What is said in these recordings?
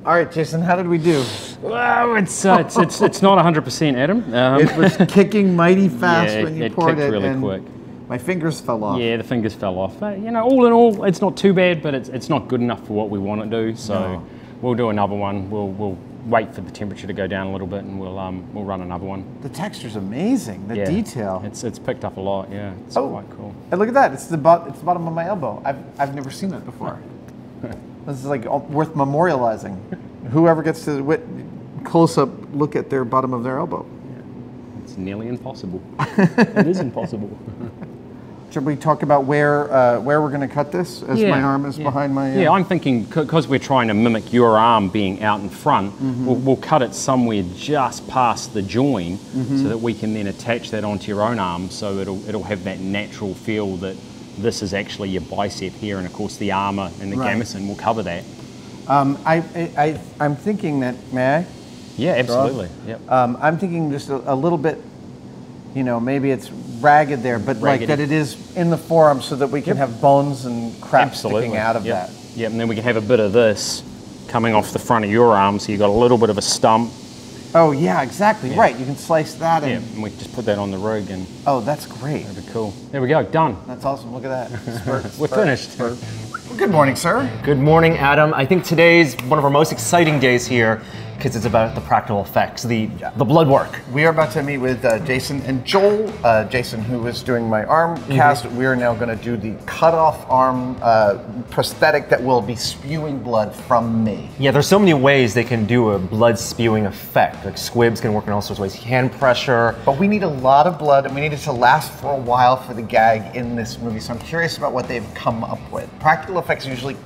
All right, Jason, how did we do? Well, it's not 100%, Adam. It was kicking mighty fast yeah, when you it poured kicked it, really and quick. my fingers fell off. Yeah, the fingers fell off. But, you know, all in all, it's not too bad, but it's not good enough for what we want to do. So we'll do another one. We'll wait for the temperature to go down a little bit, and we'll run another one. The texture's amazing. The detail. It's picked up a lot. Yeah, it's quite cool. And look at that. It's the bottom of my elbow. I've never seen that before. This is like worth memorializing. Whoever gets to close-up look at their bottom of their elbow. Yeah. It's nearly impossible. It is impossible. Should we talk about where we're going to cut this as my arm is behind my... Yeah, I'm thinking because we're trying to mimic your arm being out in front, we'll cut it somewhere just past the join so that we can then attach that onto your own arm, so it'll have that natural feel that this is actually your bicep here, and of course the armor and the gamison will cover that. I'm thinking that, may I? Yeah, absolutely. Yep. I'm thinking just a little bit, you know, maybe it's ragged there, but like that it is in the forearm so that we can have bones and crap sticking out of that. Yeah, and then we can have a bit of this coming off the front of your arm, so you've got a little bit of a stump. Oh yeah, exactly, right. You can slice that in. Yeah, and we can just put that on the rig and... Oh, that's great. That'd be cool. There we go, done. That's awesome, look at that. We're finished. Well, good morning, sir. Good morning, Adam. I think today's one of our most exciting days here because it's about the practical effects, the blood work. We are about to meet with Jason and Joel. Jason, who was doing my arm cast, we are now going to do the cut-off arm prosthetic that will be spewing blood from me. Yeah, there's so many ways they can do a blood spewing effect. Like squibs can work in all sorts of ways, hand pressure. But we need a lot of blood, and we need it to last for a while for the gag in this movie, so I'm curious about what they've come up with. Practical effects usually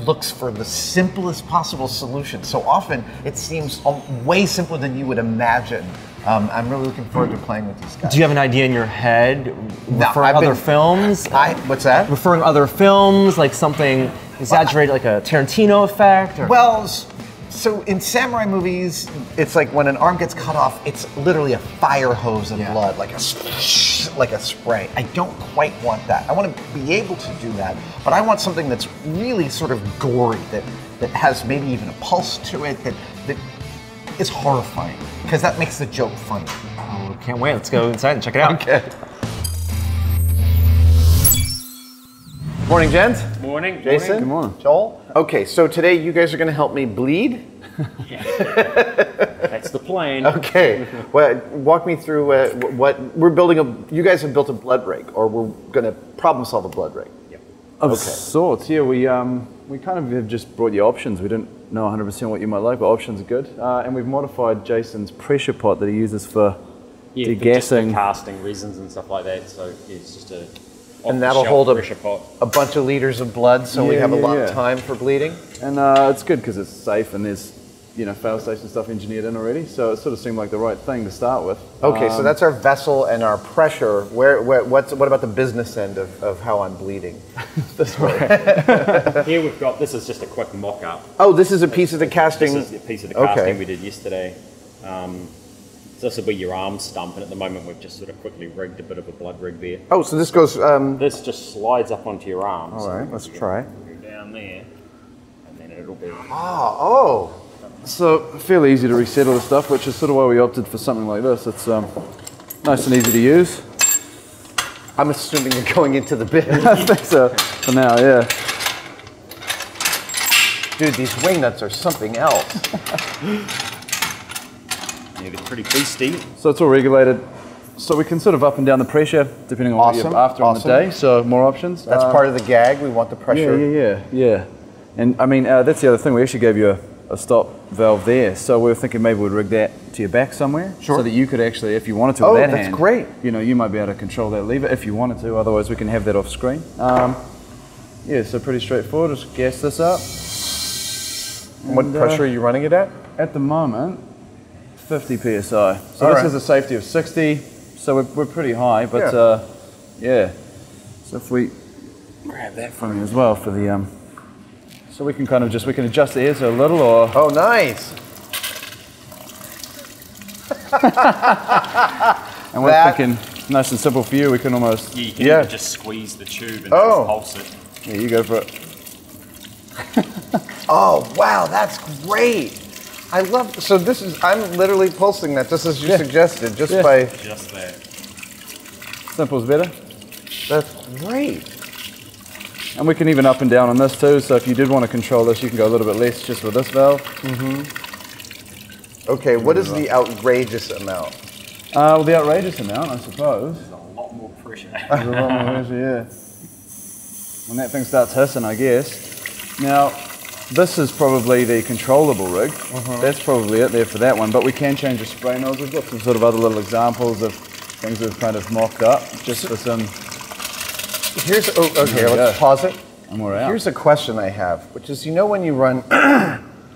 looks for the simplest possible solution. So often it seems way simpler than you would imagine. I'm really looking forward to playing with these guys. Do you have an idea in your head? Referring other films? What's that? Referring other films, like something exaggerated, like a Tarantino effect? Or? Well, so in samurai movies, it's like when an arm gets cut off, it's literally a fire hose of blood, like a spray. I don't quite want that. I want to be able to do that, but I want something that's really sort of gory, that has maybe even a pulse to it, that is horrifying, because that makes the joke funny. Oh, can't wait. Let's go inside and check it out. Okay. Morning, gents. Morning. Jason. Good morning. Joel. Okay, so today you guys are going to help me bleed? That's the plan. Okay. Well, walk me through what we're building. You guys have built a blood rig, or we're going to problem solve a blood rig. Yep. Of sorts, yeah. We kind of have just brought you options. We don't know 100% what you might like, but options are good. And we've modified Jason's pressure pot that he uses for degassing. For casting resins and stuff like that. So it's just a... And that'll hold a bunch of liters of blood, so we have a lot of time for bleeding. And it's good because it's safe and there's, you know, fail safes and stuff engineered in already. So it sort of seemed like the right thing to start with. Okay, so that's our vessel and our pressure. What about the business end of how I'm bleeding? That's right. Here we've got, this is just a quick mock-up. Oh, this is a piece of the casting. This is a piece of the casting we did yesterday. So this will be your arm stump, and at the moment we've just sort of quickly rigged a bit of a blood rig there. Oh, so this goes... This just slides up onto your arm. All right, let's try. Go down there, and then it'll be... Oh! So fairly easy to resettle the stuff, which is sort of why we opted for something like this. It's nice and easy to use. I'm assuming you're going into the bin. I think so, for now, yeah. Dude, these wing nuts are something else. Yeah, they're pretty beasty. So it's all regulated. So we can sort of up and down the pressure depending on what you're after on the day. So more options. That's part of the gag. We want the pressure. Yeah. And I mean, that's the other thing. We actually gave you a stop valve there. So we were thinking maybe we'd rig that to your back somewhere. Sure. So that you could actually, if you wanted to, with that hand. Oh, that's great. You know, you might be able to control that lever if you wanted to. Otherwise, we can have that off screen. Yeah, so pretty straightforward. Just gas this up. And what pressure are you running it at? At the moment, 50 psi. So this has a safety of 60, so we're pretty high, but yeah. So if we grab that from you as well for the, so we can kind of we can adjust the air so a little, or... Oh, nice. And we're thinking, nice and simple for you, we can almost... Yeah, you can even just squeeze the tube and just pulse it. Yeah, you go for it. Oh, wow, that's great. I love, so this is, I'm literally pulsing that just as you suggested, just by. Just that. Simple as better. That's great. And we can even up and down on this too, so if you did want to control this, you can go a little bit less just with this valve. Okay, what is the outrageous amount? Well, the outrageous amount, I suppose. There's a lot more pressure. There's a lot more pressure, yeah. When that thing starts hissing, I guess. Now, this is probably the controllable rig. That's probably it there for that one, but we can change the spray nozzle. We've got some sort of other little examples of things we've kind of mocked up, just for some... Here's, okay, let's pause it. And we're out. Here's a question I have, which is, you know when you run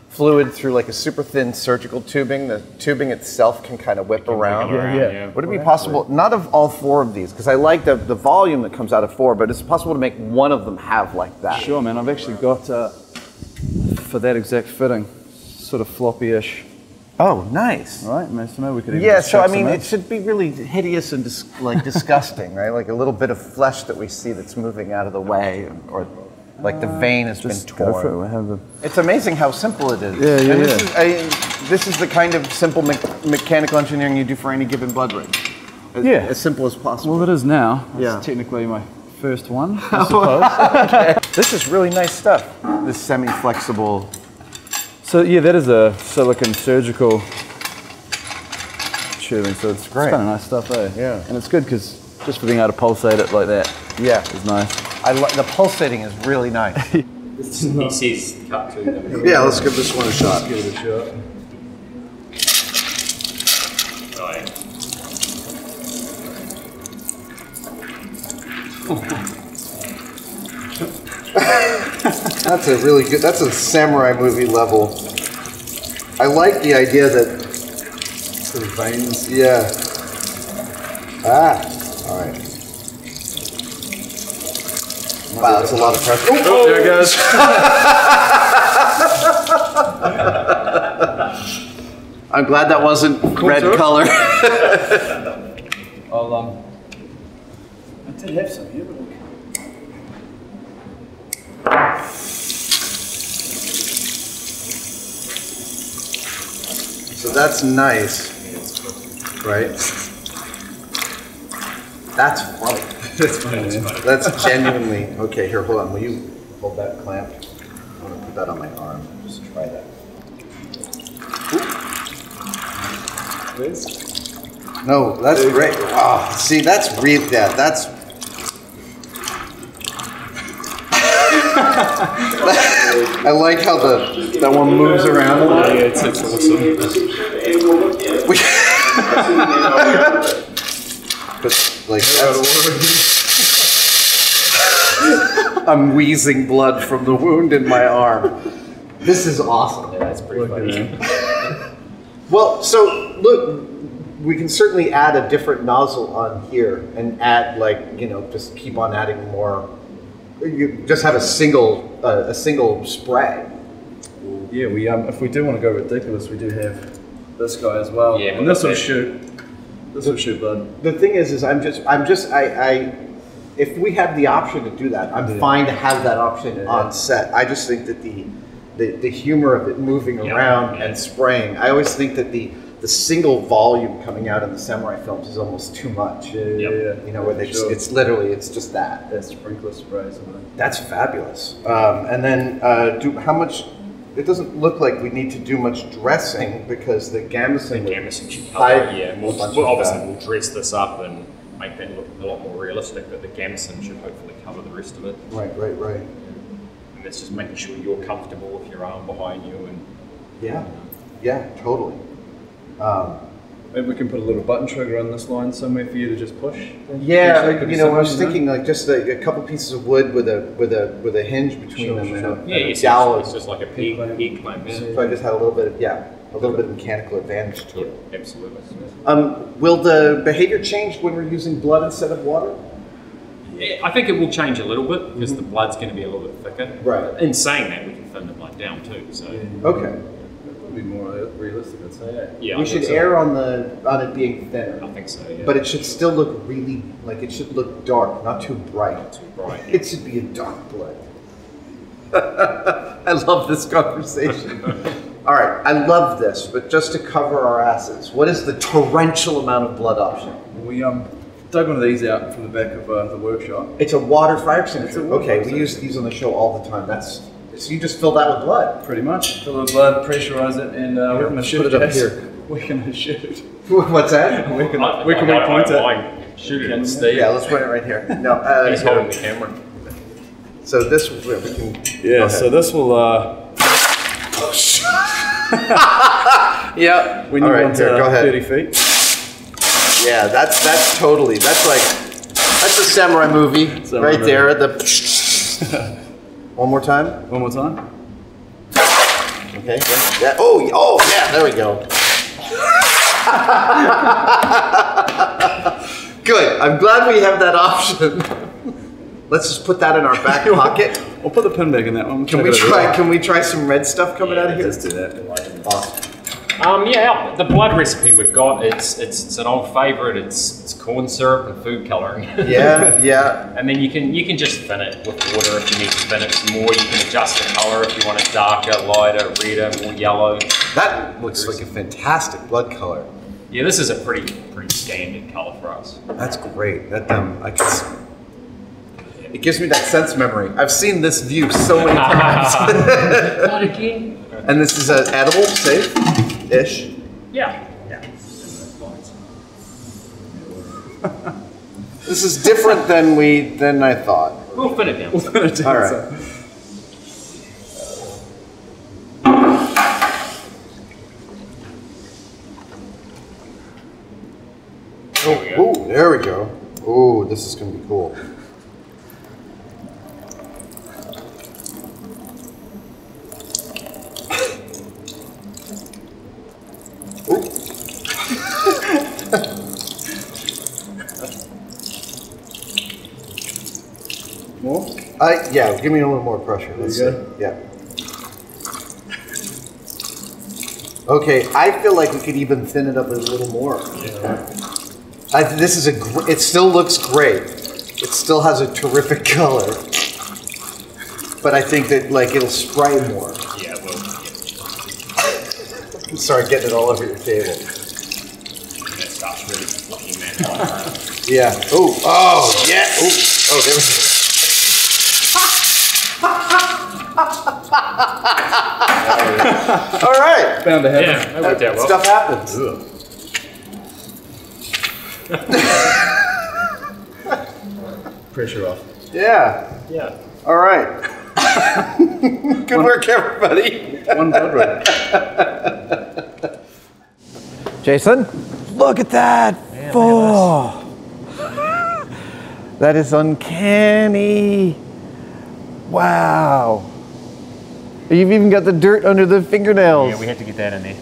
fluid through like a super thin surgical tubing, the tubing itself can kind of whip around? Yeah. Would it be possible, not of all 4 of these, because I like the volume that comes out of 4, but it's possible to make one of them have like that? Sure, man. I've actually got, for that exact fitting, sort of floppy-ish. Oh, nice. Right, Massimo, we could even Yeah, just so I chuck some mean, in. it should be really hideous and disgusting, right? Like a little bit of flesh that we see that's moving out of the way, or like the vein has been Just go for it. torn. We'll have the... It's amazing how simple it is. Yeah, And yeah. this is the kind of simple mechanical engineering you do for any given blood rig. As simple as possible. Well, it is now. Yeah. It's technically my first one, I suppose. This is really nice stuff. This semi-flexible. So yeah, that is a silicon surgical tubing, so it's great. kind of nice stuff, eh? Yeah. And it's good because just for being able to pulsate it like that is nice. The pulsating is really nice. He says cut to them. Yeah, let's give this one a shot. Give it a shot. That's a really good, that's a samurai movie level. I like the idea that, Sort of veins. yeah. All right. Wow, that's a lot of pressure. Oh, there it goes. I'm glad that wasn't red sir. color. I'll, I did have some here, but So that's nice, right? That's funny. that's funny. That's genuinely, okay, here, hold on. Will you hold that clamp? I'm gonna put that on my arm. Just try that. No, that's great. Wow, see, that's real, yeah, that's... I like how that one moves around a lot. Yeah, it's awesome. But like I'm wheezing blood from the wound in my arm. This is awesome. Yeah, that's pretty funny. Well, so look, we can certainly add a different nozzle on here and add, like, you know, just keep on adding more. You just have a single spray. Yeah, we if we do want to go ridiculous, we do have this guy as well. Yeah, and this will shoot. This will shoot blood. The thing is if we have the option to do that, I'm fine to have that option on set. I just think that the humor of it moving around and spraying, I always think that the single volume coming out in the samurai films is almost too much. Yeah. You know, where they just, it's literally, it's just that. That's sprinkler spray. That's fabulous. And then how much? It doesn't look like we need to do much dressing because the gamison. Should cover it, yeah. We'll obviously dress this up and make that look a lot more realistic, but the gamison should hopefully cover the rest of it. Right. And that's just making sure you're comfortable with your arm behind you and. Yeah, totally. Maybe we can put a little button trigger on this line somewhere for you to just push. Yeah, you know, I was thinking like just a couple pieces of wood with a hinge between them and a dowel. It's just like a peg clamp. So I just had a little bit of mechanical advantage to it. Yeah, absolutely. Will the behavior change when we're using blood instead of water? Yeah, I think it will change a little bit because the blood's going to be a little bit thicker. Right. In saying that, we can thin the blood down too. So. Okay. Be more realistic, I'd say. Yeah, we should err on it being thinner. I think so. Yeah. But it should still look really like it should look dark, not too bright. Not too bright. It should be a dark blood. I love this conversation. All right, I love this, but just to cover our asses, what is the torrential amount of blood option? We dug one of these out from the back of the workshop. It's a water fire extinguisher. Okay, we use these on the show all the time. So you just fill that with blood? Pretty much. Fill it with blood, pressurize it, and we're going to shoot it up here. We're going to shoot. What's that? Where can we point it? Shoot it, Steve. Yeah, let's point it right here. No, he's holding the camera. So this we can. Yeah. So this will. Yeah. When you want here, go ahead. 30 feet. Yeah, that's totally. That's a samurai movie right there. One more time. One more time. Okay. Yeah. Oh, yeah. There we go. Good. I'm glad we have that option. Let's just put that in our back pocket. We'll put the pin back in that one. Can we try some red stuff coming out of here? Let's do that. Awesome. Yeah, the blood recipe we've got, it's an old favorite. It's corn syrup and food coloring. Yeah. And then you can just thin it with water if you need to thin it some more. You can adjust the color if you want it darker, lighter, redder, more yellow. That looks like a fantastic blood color. Yeah, this is a pretty standard color for us. That's great. It gives me that sense memory. I've seen this view so many times. Not again. And this is an edible, safe-ish. Yeah. This is different than I thought. We'll fin it down. All right. Oh, there we go. Oh, this is gonna be cool. More? Yeah, give me a little more pressure. Let's see. Yeah. Okay, I feel like we could even thin it up a little more. Yeah. It still looks great. It still has a terrific color. But I think that it'll spray more. Yeah, well. I'm sorry, getting it all over your table. That stuff's really looking man. Yeah. Oh, yeah. Oh, there we go. All right. Bound to happen. Yeah, that worked out well. Stuff happens. Pressure off. Yeah. All right. Good work, everybody. One blood red. Jason, look at that. Oh, that is uncanny. Wow. You've even got the dirt under the fingernails. Yeah, we had to get that in there.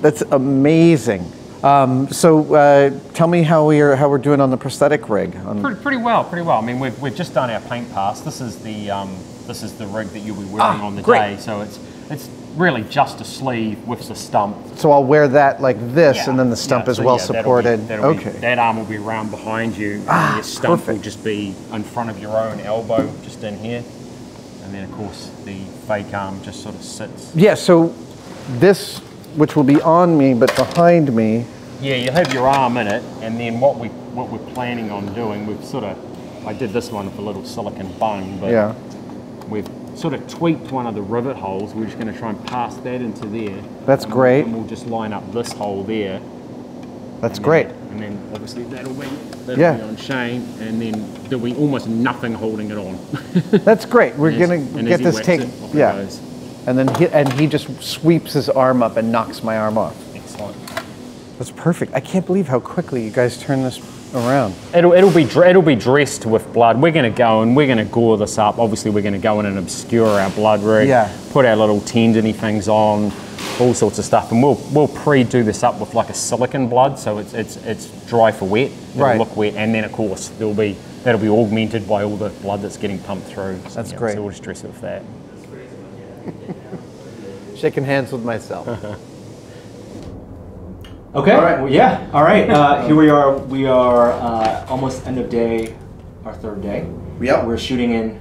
That's amazing. So tell me how we're doing on the prosthetic rig. Pretty well. I mean, we've just done our paint pass. This is the rig that you'll be wearing on the day. So it's really just a sleeve with the stump. So I'll wear that like this, and then the stump is well supported. That arm will be around behind you, and your stump will just be in front of your own elbow, just in here. And then, of course, the fake arm just sort of sits. Yeah, so this, which will be on me, but behind me. Yeah, you have your arm in it, and then what we're planning on doing, I did this one with a little silicone bung, but we've sort of tweaked one of the rivet holes. We're just going to try and pass that into there. That's great. And we'll just line up this hole there. That's great. And then obviously that'll be on Shane, and then there'll be almost nothing holding it on. That's great. We're gonna get this taken. Yeah. And then he just sweeps his arm up and knocks my arm off. Excellent. That's perfect. I can't believe how quickly you guys turn this around. It'll be dressed with blood. We're going to go and we're going to gore this up. Obviously, we're going to go in and obscure our blood rig. Yeah. Put our little tendony things on, all sorts of stuff, and we'll pre-do this up with like a silicone blood, so it's dry for wet. It'll look wet, and then of course that'll be augmented by all the blood that's getting pumped through. So, that's great. So we'll just dress it with that. Shaking hands with myself. Okay. All right. Well, yeah. All right. Here we are. We are almost end of day, our third day. Yep. We're shooting in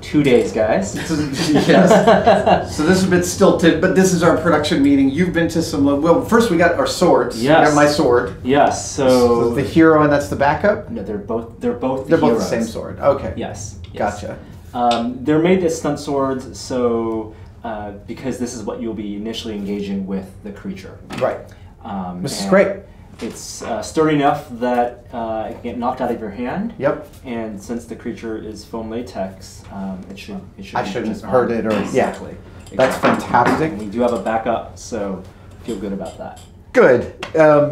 2 days, guys. Yes. So this is a bit stilted, but this is our production meeting. You've been to some. Well, first we got our swords. Yes. We got my sword. Yes. So the hero, and that's the backup. No, they're both the both heroes. the same sword. Okay. Yes. Gotcha. They're made as stunt swords, so because this is what you'll be initially engaging with the creature. Right. This is great. It's sturdy enough that it can get knocked out of your hand. Yep. And since the creature is foam latex, it should. I shouldn't hurt it, or exactly. That's fantastic. And we do have a backup, so feel good about that. Good.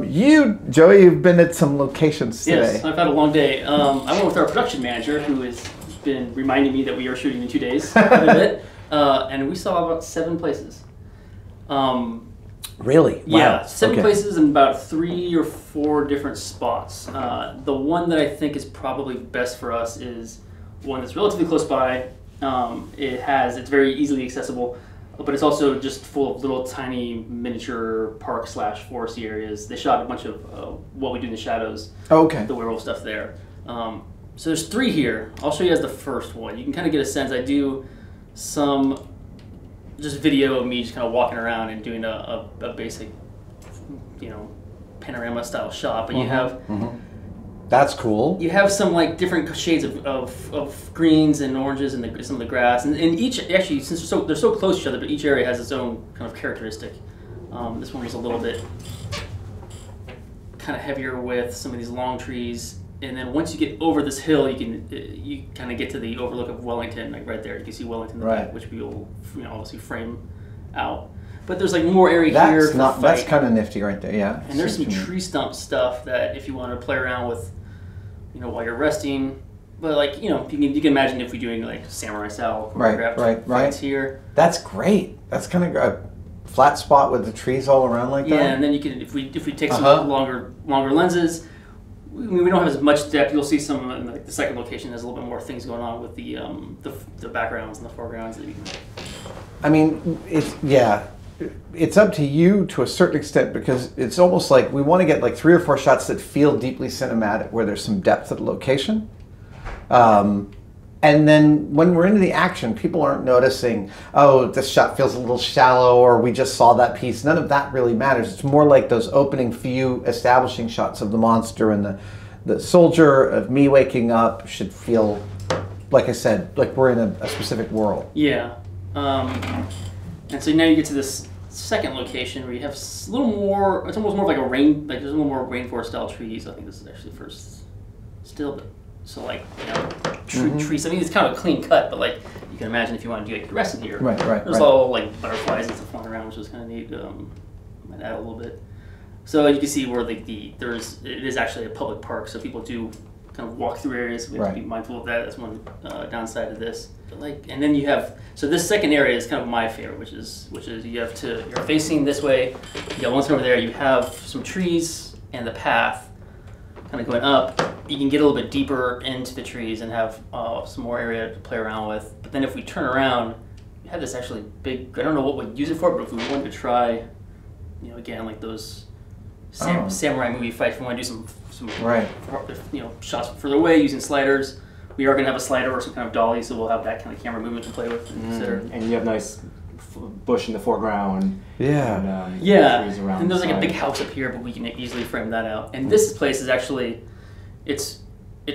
You, Joey, you've been at some locations today. Yes, I've had a long day. I went with our production manager, who has been reminding me that we are shooting in 2 days quite a bit, and we saw about 7 places. Really? Yeah, Wow. 7 places in about 3 or 4 different spots. The one that I think is probably best for us is one that's relatively close by. It's very easily accessible, but it's also just full of little tiny miniature park / foresty areas. They shot a bunch of What We Do in the Shadows, the werewolf stuff there. So there's 3 here. I'll show you as the first one. You can kind of get a sense. I do some just video of me just kind of walking around and doing a basic, panorama style shot. But you have that's cool. You have some like different shades of greens and oranges and some of the grass, and each actually, since they're so close to each other, but each area has its own kind of characteristic. This one was a little bit kind of heavier with some of these long trees. And then once you get over this hill, you kind of get to the overlook of Wellington, like right there. You can see Wellington in the back, which we will obviously frame out. But there's like more area here. That's kind of nifty right there, yeah. And there's some tree stump stuff that if you want to play around with, while you're resting. But like you can imagine if we're doing like samurai style choreographed fights here. That's great. That's kind of a flat spot with the trees all around like that. Yeah, and then you can if we take some longer lenses. We don't have as much depth. You'll see some in the second location. There's a little bit more things going on with the backgrounds and the foregrounds that you can. I mean, it's up to you to a certain extent because it's almost like we want to get like 3 or 4 shots that feel deeply cinematic, where there's some depth at the location. And then when we're into the action, people aren't noticing, oh, this shot feels a little shallow, or we just saw that piece. None of that really matters. It's more like those opening few establishing shots of the monster and the soldier, of me waking up, should feel, like I said, like we're in a specific world. Yeah. And so now you get to this second location where you have a little more, it's almost more like there's a little more rainforest style trees. I think this is actually first still, but so like, trees. I mean, it's kind of a clean cut, but like you can imagine if you want to do like the rest of the year. Right. There's all like butterflies and stuff flying around, which is kind of neat. Might add a little bit. So you can see where it is actually a public park, so people do kind of walk through areas. We have to be mindful of that. That's one downside of this. But and then you have this second area is kind of my favorite, which is you're facing this way. You got one over there. You have some trees and the path kind of going up. You can get a little bit deeper into the trees and have some more area to play around with. But then if we turn around, you have this actually big, I don't know what we'd use it for, but if we wanted to try, again, like those samurai movie fights, if we want to do some shots further away using sliders, we are going to have a slider or some kind of dolly, so we'll have that kind of camera movement to play with and consider. And you have nice bush in the foreground. Yeah. And, trees around. And there's like a big house up here, but we can easily frame that out. And this place is actually, it's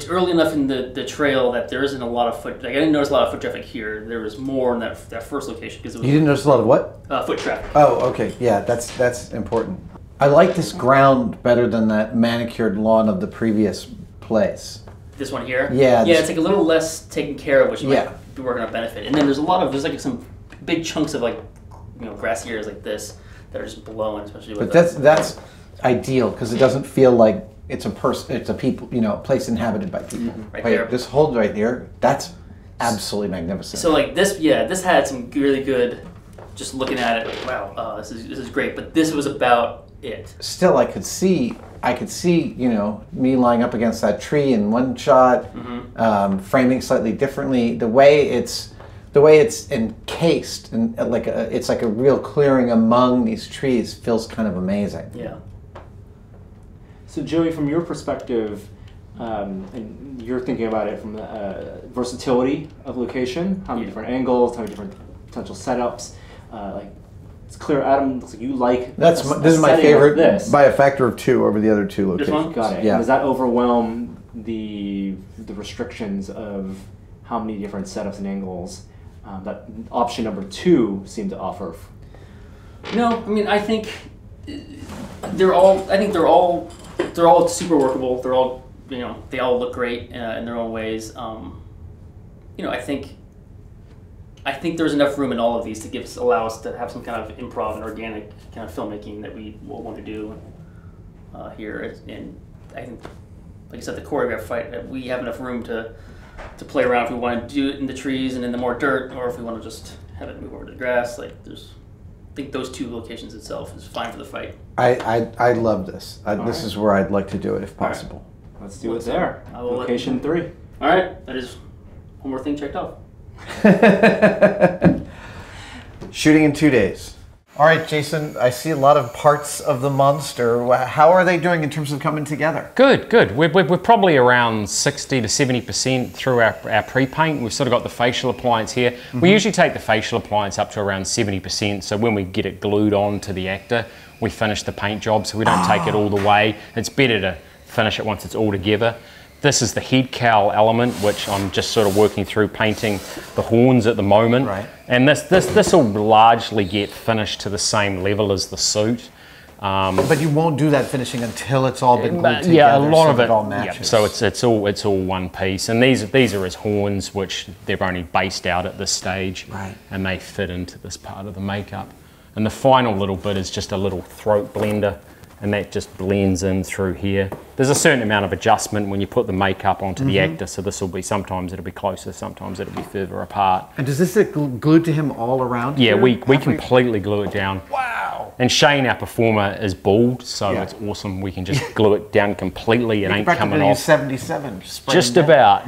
early enough in the trail that there isn't a lot of foot. Like I didn't notice a lot of foot traffic here. There was more in that first location because it was. You didn't notice a lot of what? Foot traffic. Oh, okay. Yeah, that's important. I like this ground better than that manicured lawn of the previous place. This one here. Yeah. Yeah, it's like a little less taken care of, which might be working on benefit. And then there's like some big chunks of like grassy areas like this that are just blowing, especially. With but that's ideal because it doesn't feel like it's a place inhabited by people. Right there. This hold right there, that's absolutely magnificent. So like this had some really good. Just looking at it, like wow, this is great. But this was about it. Still, I could see me lying up against that tree in one shot, framing slightly differently. The way it's encased and it's like a real clearing among these trees feels kind of amazing. Yeah. So Joey, from your perspective, And you're thinking about it from the versatility of location, how many different angles, how many different potential setups. Like it's clear, Adam, looks like you like this is my favorite by a factor of 2 over the other 2 locations. This one? Got it. Yeah. Does that overwhelm the restrictions of how many different setups and angles that option number 2 seemed to offer? No, I mean I think they're all super workable. They're all they all look great in their own ways. I think there's enough room in all of these to allow us to have some kind of improv and organic kind of filmmaking that we will want to do here. And I think, like I said, the choreographed fight, we have enough room to play around if we want to do it in the trees and in the more dirt, or if we want to just have it move over to the grass. I think those 2 locations itself is fine for the fight. I love this. This is where I'd like to do it if possible. Right. Let's do it there. Location 3. All right, that is one more thing checked off. Shooting in 2 days. All right, Jason, I see a lot of parts of the monster. How are they doing in terms of coming together? Good, good. We're probably around 60 to 70% through our pre-paint. We've sort of got the facial appliance here. Mm-hmm. We usually take the facial appliance up to around 70%, so when we get it glued on to the actor, we finish the paint job, so we don't take it all the way. It's better to finish it once it's all together. This is the head cowl element, which I'm just sort of working through painting the horns at the moment. Right. And this will largely get finished to the same level as the suit. But you won't do that finishing until it's all been glued together. Yeah, a lot of it all matches. Yeah, so it's all one piece. And these are his horns, which they're only based out at this stage. Right. And they fit into this part of the makeup. And the final little bit is just a little throat blender, and that just blends in through here. There's a certain amount of adjustment when you put the makeup onto the actor, so this will be, sometimes it'll be closer, sometimes it'll be further apart. And does this get glued to him all around? Yeah, here? we completely glue it down. Wow. And Shane, our performer, is bald, so it's awesome. We can just glue it down completely. It ain't coming off. 77. Just about.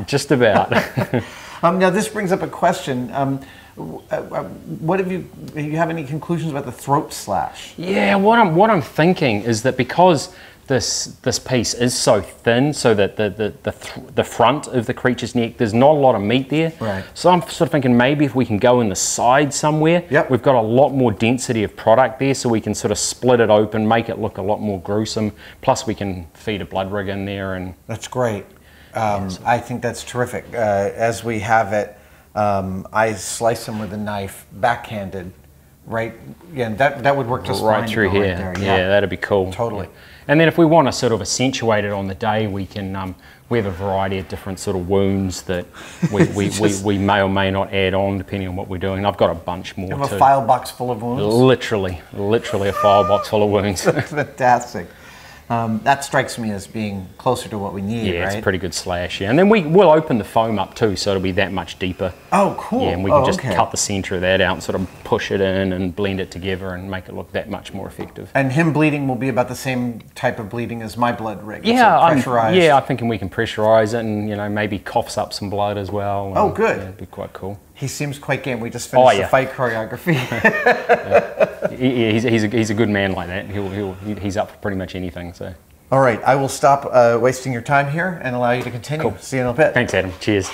Now this brings up a question. What have you have any conclusions about the throat slash? Yeah, what I'm thinking is that because this piece is so thin, so that the front of the creature's neck, there's not a lot of meat there. Right. So I'm sort of thinking maybe if we can go in the side somewhere, we've got a lot more density of product there, so we can sort of split it open, make it look a lot more gruesome. Plus we can feed a blood rig in there, and that's great. I think that's terrific. As we have it. I slice them with a knife, backhanded, right? Yeah, that would work just fine. Right through here. Right there. Yeah, that'd be cool. Totally. Yeah. And then if we want to sort of accentuate it on the day, we can. We have a variety of different sort of wounds that we may or may not add on depending on what we're doing. I've got a bunch more. You have a file box full of wounds. Literally a file box full of wounds. Fantastic. That strikes me as being closer to what we need, yeah, right? It's a pretty good slash, yeah. And then we'll open the foam up too, so it'll be that much deeper. Oh, cool. Yeah, and we can just cut the center of that out and sort of push it in and blend it together and make it look that much more effective. And him bleeding will be about the same type of bleeding as my blood rig. Yeah, pressurized. I'm thinking we can pressurize it and maybe coughs up some blood as well. Oh, good. Yeah, it'd be quite cool. He seems quite game. We just finished the fight choreography. He's a good man like that. He's up for pretty much anything. So. All right, I will stop wasting your time here and allow you to continue. Cool. See you in a bit. Thanks, Adam. Cheers.